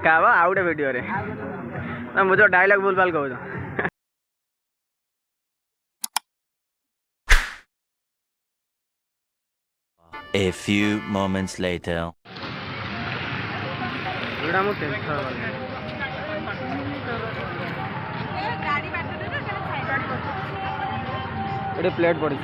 देखा आउ गोटे वीडियो रे ना मुझे डायलॉग बोल पाल कहूँ A few moments later. Plate पड़ी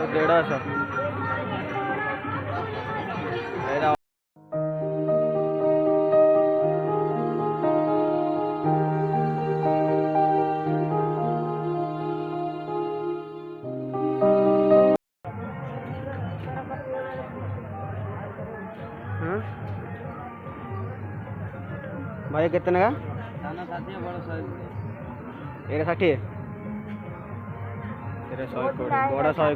तो 150 भाई कितने का? 60 बड़ा 100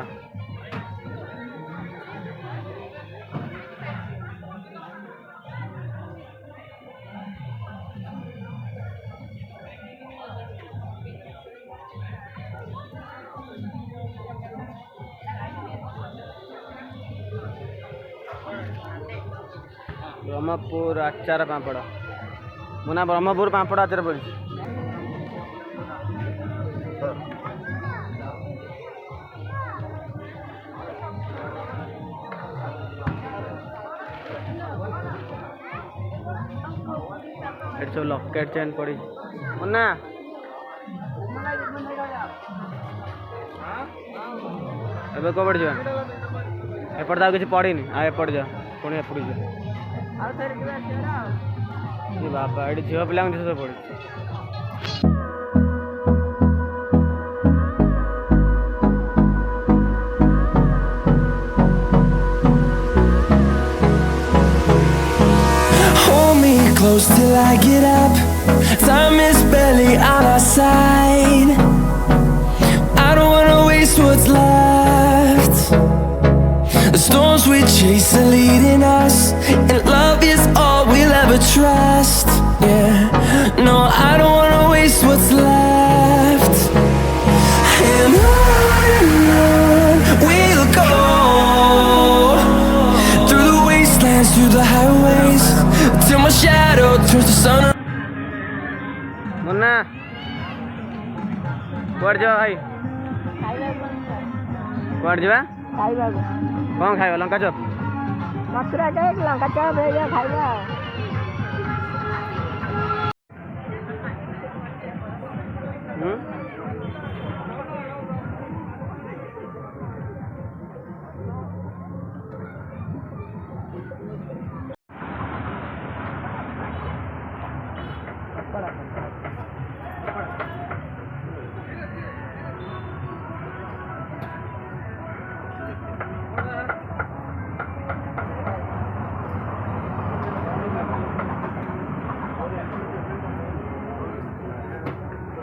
ब्रह्मपुर आचार पापड़ मुना ब्रह्मपुर पापड़ आचार पड़ी सब लकेट चेन पड़ी मुना एबे को पड़ जा एपट ता किसी पड़ी नहीं आ एपट जा पुणी एपट जा बाबा ये झील पिला सब पड़ी Close till I get up. Time is barely on our side. I don't wanna waste what's left. The storms we chase are leading us, and love is all we'll ever trust. Yeah, no, I don't wanna waste what's left. And on we'll go, through the wastelands, through the highways, till my shadow turns to sun. Munna कुआड़ जा भाई कुआड़ जा कौन खाइबा लंका चप Mathura cake Lanka चप भेजा खाइबा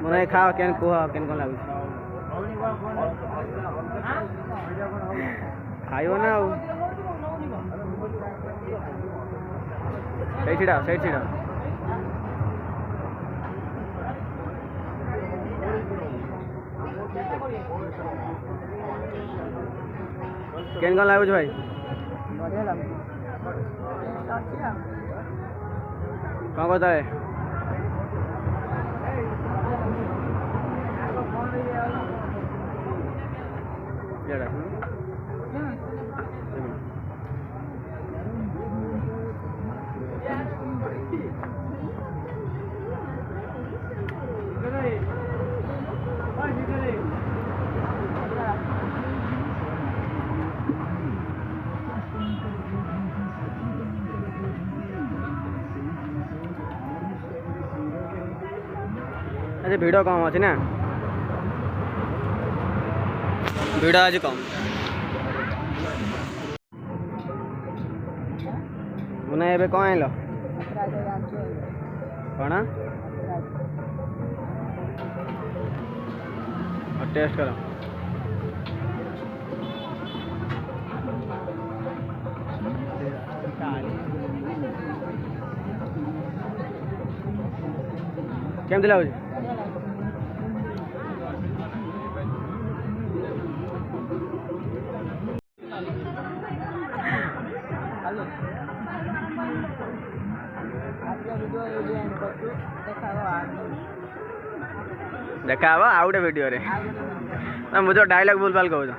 मुना खाओ केन कुह केन कौन लगुच खाइब ना सही छिड़ा केन कौन लगुच भाई कौन कहता है अच्छा भिड़ कम अच्छी ना भिड़ आज कम मुना एबे कौन आइल कौन टेस्ट करो କେମିତି ଲାଗୁଛି? ଦେଖା ହବ ଆଉ ଗୋଟେ ଭିଡ଼ିଓରେ। ମୁଁ ଯୋଉ ଡାଇଲଗ ଭୁଲ ଭାଲ କହୁଛ।